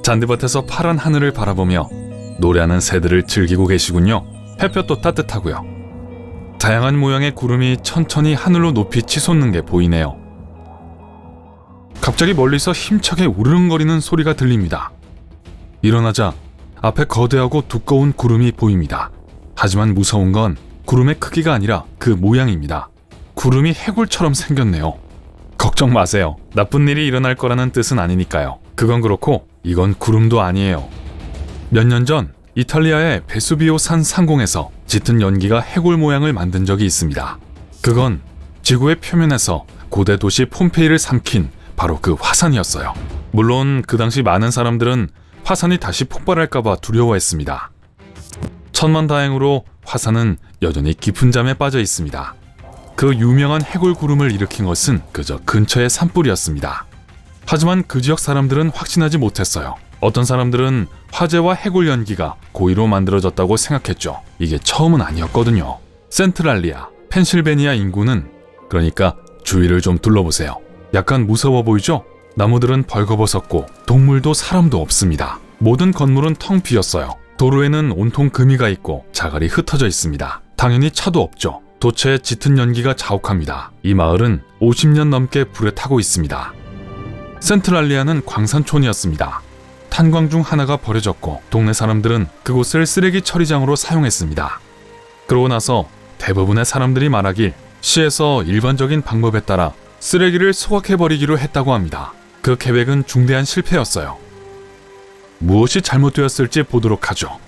잔디밭에서 파란 하늘을 바라보며 노래하는 새들을 즐기고 계시군요. 햇볕도 따뜻하고요. 다양한 모양의 구름이 천천히 하늘로 높이 치솟는 게 보이네요. 갑자기 멀리서 힘차게 우르릉거리는 소리가 들립니다. 일어나자 앞에 거대하고 두꺼운 구름이 보입니다. 하지만 무서운 건 구름의 크기가 아니라 그 모양입니다. 구름이 해골처럼 생겼네요. 걱정 마세요. 나쁜 일이 일어날 거라는 뜻은 아니니까요. 그건 그렇고 이건 구름도 아니에요. 몇 년 전 이탈리아의 베수비오 산 상공에서 짙은 연기가 해골 모양을 만든 적이 있습니다. 그건 지구의 표면에서 고대 도시 폼페이를 삼킨 바로 그 화산이었어요. 물론 그 당시 많은 사람들은 화산이 다시 폭발할까봐 두려워했습니다. 천만다행으로 화산은 여전히 깊은 잠에 빠져 있습니다. 그 유명한 해골 구름을 일으킨 것은 그저 근처의 산불이었습니다. 하지만 그 지역 사람들은 확신하지 못했어요. 어떤 사람들은 화재와 해골 연기가 고의로 만들어졌다고 생각했죠. 이게 처음은 아니었거든요. 센트랄리아, 펜실베니아 인구는, 그러니까 주위를 좀 둘러보세요. 약간 무서워 보이죠? 나무들은 벌거벗었고 동물도 사람도 없습니다. 모든 건물은 텅 비었어요. 도로에는 온통 금이가 있고 자갈이 흩어져 있습니다. 당연히 차도 없죠. 도처에 짙은 연기가 자욱합니다. 이 마을은 50년 넘게 불에 타고 있습니다. 센트랄리아는 광산촌이었습니다. 탄광 중 하나가 버려졌고 동네 사람들은 그곳을 쓰레기 처리장으로 사용했습니다. 그러고 나서 대부분의 사람들이 말하길 시에서 일반적인 방법에 따라 쓰레기를 소각해버리기로 했다고 합니다. 그 계획은 중대한 실패였어요. 무엇이 잘못되었을지 보도록 하죠.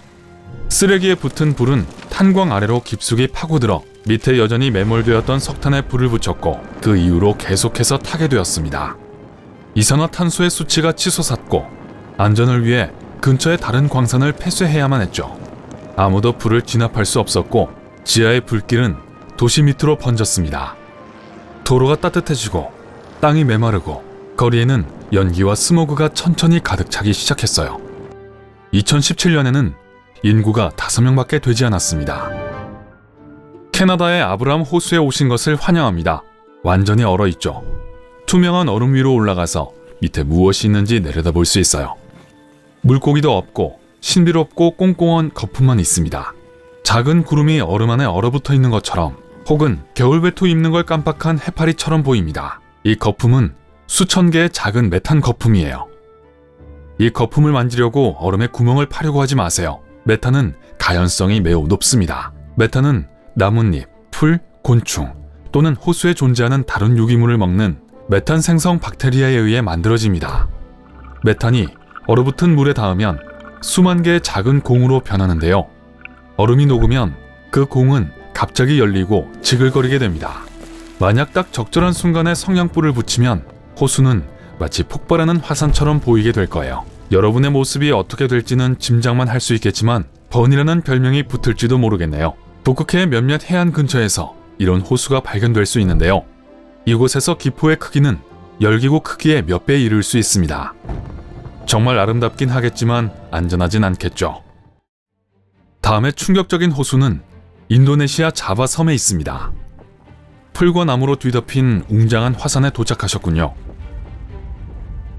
쓰레기에 붙은 불은 탄광 아래로 깊숙이 파고들어 밑에 여전히 매몰되었던 석탄에 불을 붙였고 그 이후로 계속해서 타게 되었습니다. 이산화탄소의 수치가 치솟았고 안전을 위해 근처의 다른 광산을 폐쇄해야만 했죠. 아무도 불을 진압할 수 없었고 지하의 불길은 도시 밑으로 번졌습니다. 도로가 따뜻해지고 땅이 메마르고 거리에는 연기와 스모그가 천천히 가득 차기 시작했어요. 2017년에는 인구가 5명밖에 되지 않았습니다. 캐나다의 아브라함 호수에 오신 것을 환영합니다. 완전히 얼어있죠. 투명한 얼음 위로 올라가서 밑에 무엇이 있는지 내려다볼 수 있어요. 물고기도 없고 신비롭고 꽁꽁한 거품만 있습니다. 작은 구름이 얼음 안에 얼어붙어 있는 것처럼 혹은 겨울 외투 입는 걸 깜빡한 해파리처럼 보입니다. 이 거품은 수천 개의 작은 메탄 거품이에요. 이 거품을 만지려고 얼음에 구멍을 파려고 하지 마세요. 메탄은 가연성이 매우 높습니다. 메탄은 나뭇잎, 풀, 곤충 또는 호수에 존재하는 다른 유기물을 먹는 메탄 생성 박테리아에 의해 만들어집니다. 메탄이 얼어붙은 물에 닿으면 수만 개의 작은 공으로 변하는데요. 얼음이 녹으면 그 공은 갑자기 열리고 지글거리게 됩니다. 만약 딱 적절한 순간에 성냥불을 붙이면 호수는 마치 폭발하는 화산처럼 보이게 될 거예요. 여러분의 모습이 어떻게 될지는 짐작만 할 수 있겠지만 번이라는 별명이 붙을지도 모르겠네요. 북극해의 몇몇 해안 근처에서 이런 호수가 발견될 수 있는데요. 이곳에서 기포의 크기는 열기구 크기의 몇 배에 이를 수 있습니다. 정말 아름답긴 하겠지만 안전하진 않겠죠. 다음에 충격적인 호수는 인도네시아 자바 섬에 있습니다. 풀과 나무로 뒤덮인 웅장한 화산에 도착하셨군요.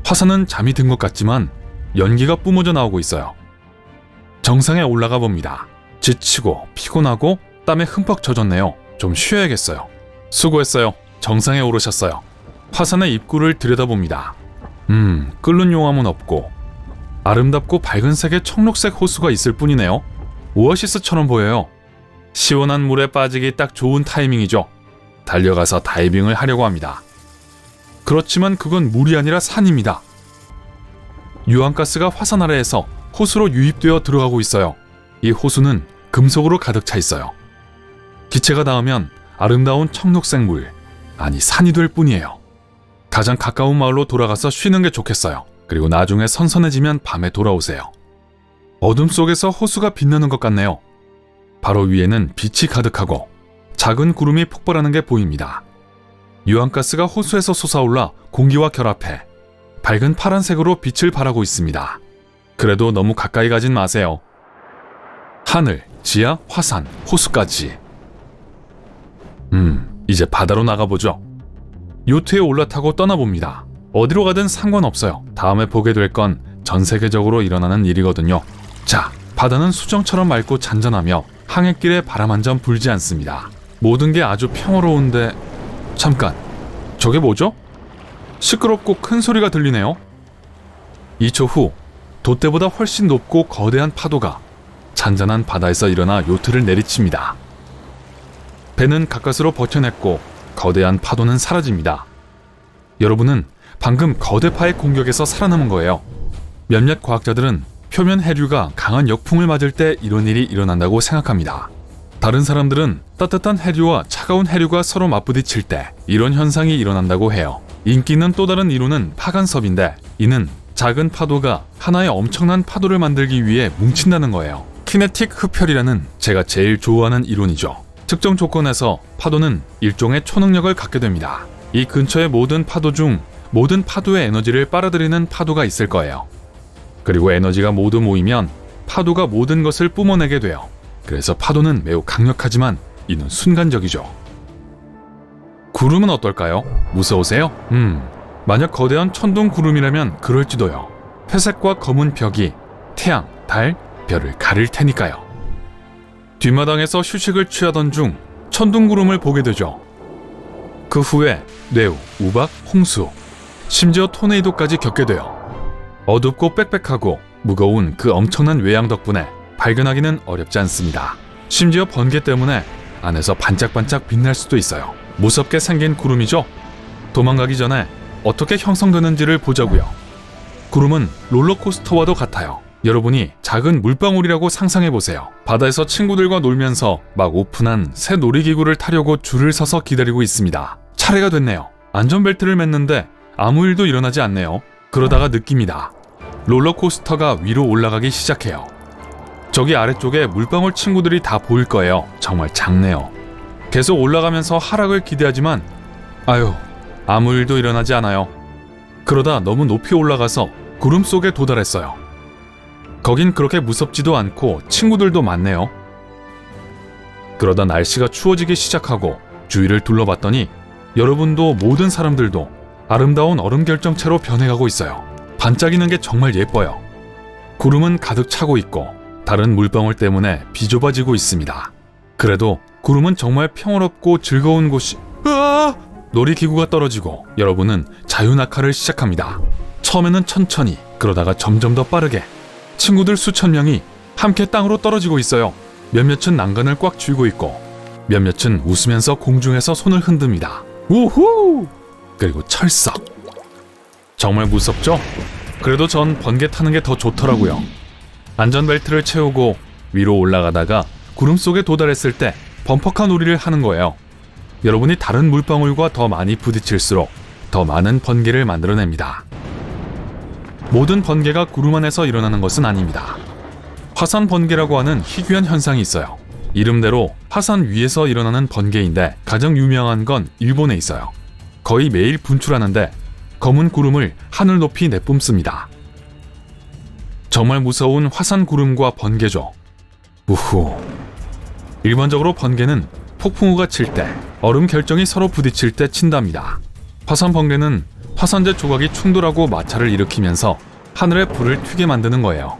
화산은 잠이 든 것 같지만 연기가 뿜어져 나오고 있어요. 정상에 올라가 봅니다. 지치고 피곤하고 땀에 흠뻑 젖었네요. 좀 쉬어야겠어요. 수고했어요. 정상에 오르셨어요. 화산의 입구를 들여다봅니다. 끓는 용암은 없고 아름답고 밝은 색의 청록색 호수가 있을 뿐이네요. 오아시스처럼 보여요. 시원한 물에 빠지기 딱 좋은 타이밍이죠. 달려가서 다이빙을 하려고 합니다. 그렇지만 그건 물이 아니라 산입니다. 유황가스가 화산 아래에서 호수로 유입되어 들어가고 있어요. 이 호수는 금속으로 가득 차 있어요. 기체가 닿으면 아름다운 청록색 물, 아니 산이 될 뿐이에요. 가장 가까운 마을로 돌아가서 쉬는 게 좋겠어요. 그리고 나중에 선선해지면 밤에 돌아오세요. 어둠 속에서 호수가 빛나는 것 같네요. 바로 위에는 빛이 가득하고 작은 구름이 폭발하는 게 보입니다. 유황가스가 호수에서 솟아올라 공기와 결합해 밝은 파란색으로 빛을 발하고 있습니다. 그래도 너무 가까이 가진 마세요. 하늘, 지하, 화산, 호수까지. 이제 바다로 나가보죠. 요트에 올라타고 떠나봅니다. 어디로 가든 상관없어요. 다음에 보게 될 건 전 세계적으로 일어나는 일이거든요. 자, 바다는 수정처럼 맑고 잔잔하며 항해길에 바람 한 점 불지 않습니다. 모든 게 아주 평화로운데 잠깐, 저게 뭐죠? 시끄럽고 큰 소리가 들리네요. 2초 후 돛대보다 훨씬 높고 거대한 파도가 잔잔한 바다에서 일어나 요트를 내리칩니다. 배는 가까스로 버텨냈고 거대한 파도는 사라집니다. 여러분은 방금 거대파의 공격에서 살아남은 거예요. 몇몇 과학자들은 표면 해류가 강한 역풍을 맞을 때 이런 일이 일어난다고 생각합니다. 다른 사람들은 따뜻한 해류와 차가운 해류가 서로 맞부딪힐 때 이런 현상이 일어난다고 해요. 인기 있는 또 다른 이론은 파간섭인데, 이는 작은 파도가 하나의 엄청난 파도를 만들기 위해 뭉친다는 거예요. 키네틱 흡혈이라는 제가 제일 좋아하는 이론이죠. 특정 조건에서 파도는 일종의 초능력을 갖게 됩니다. 이 근처의 모든 파도 중 모든 파도의 에너지를 빨아들이는 파도가 있을 거예요. 그리고 에너지가 모두 모이면 파도가 모든 것을 뿜어내게 돼요. 그래서 파도는 매우 강력하지만 이는 순간적이죠. 구름은 어떨까요? 무서우세요? 만약 거대한 천둥 구름이라면 그럴지도요. 회색과 검은 벽이 태양, 달, 별을 가릴 테니까요. 뒷마당에서 휴식을 취하던 중 천둥 구름을 보게 되죠. 그 후에 뇌우, 우박, 홍수, 심지어 토네이도까지 겪게 돼요. 어둡고 빽빽하고 무거운 그 엄청난 외양 덕분에 발견하기는 어렵지 않습니다. 심지어 번개 때문에 안에서 반짝반짝 빛날 수도 있어요. 무섭게 생긴 구름이죠? 도망가기 전에 어떻게 형성되는지를 보자고요. 구름은 롤러코스터와도 같아요. 여러분이 작은 물방울이라고 상상해보세요. 바다에서 친구들과 놀면서 막 오픈한 새 놀이기구를 타려고 줄을 서서 기다리고 있습니다. 차례가 됐네요. 안전벨트를 맸는데 아무 일도 일어나지 않네요. 그러다가 느낍니다. 롤러코스터가 위로 올라가기 시작해요. 저기 아래쪽에 물방울 친구들이 다 보일 거예요. 정말 작네요. 계속 올라가면서 하락을 기대하지만 아무 일도 일어나지 않아요. 그러다 너무 높이 올라가서 구름 속에 도달했어요. 거긴 그렇게 무섭지도 않고 친구들도 많네요. 그러다 날씨가 추워지기 시작하고 주위를 둘러봤더니 여러분도 모든 사람들도 아름다운 얼음 결정체로 변해가고 있어요. 반짝이는 게 정말 예뻐요. 구름은 가득 차고 있고 다른 물방울 때문에 비좁아지고 있습니다. 그래도 구름은 정말 평화롭고 즐거운 곳이... 놀이기구가 떨어지고 여러분은 자유낙하를 시작합니다. 처음에는 천천히, 그러다가 점점 더 빠르게 친구들 수천 명이 함께 땅으로 떨어지고 있어요. 몇몇은 난간을 꽉 쥐고 있고 몇몇은 웃으면서 공중에서 손을 흔듭니다. 우후! 그리고 철썩. 정말 무섭죠? 그래도 전 번개 타는 게 더 좋더라고요. 안전벨트를 채우고 위로 올라가다가 구름 속에 도달했을 때 범퍼카 놀이를 하는 거예요. 여러분이 다른 물방울과 더 많이 부딪힐수록 더 많은 번개를 만들어냅니다. 모든 번개가 구름 안에서 일어나는 것은 아닙니다. 화산 번개라고 하는 희귀한 현상이 있어요. 이름대로 화산 위에서 일어나는 번개인데 가장 유명한 건 일본에 있어요. 거의 매일 분출하는데 검은 구름을 하늘 높이 내뿜습니다. 정말 무서운 화산 구름과 번개죠. 우후. 일반적으로 번개는 폭풍우가 칠 때, 얼음 결정이 서로 부딪힐 때 친답니다. 화산 번개는 화산재 조각이 충돌하고 마찰을 일으키면서 하늘에 불을 튀게 만드는 거예요.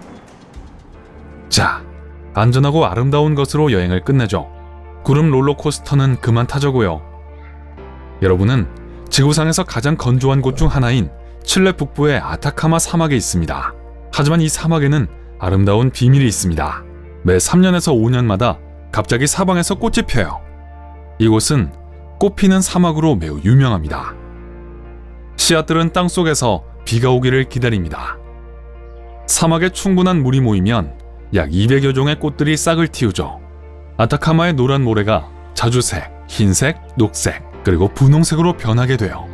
자, 안전하고 아름다운 것으로 여행을 끝내죠. 구름 롤러코스터는 그만 타자고요. 여러분은 지구상에서 가장 건조한 곳 중 하나인 칠레 북부의 아타카마 사막에 있습니다. 하지만 이 사막에는 아름다운 비밀이 있습니다. 매 3년에서 5년마다 갑자기 사방에서 꽃이 펴요. 이곳은 꽃 피는 사막으로 매우 유명합니다. 씨앗들은 땅속에서 비가 오기를 기다립니다. 사막에 충분한 물이 모이면 약 200여 종의 꽃들이 싹을 틔우죠. 아타카마의 노란 모래가 자주색, 흰색, 녹색, 그리고 분홍색으로 변하게 돼요.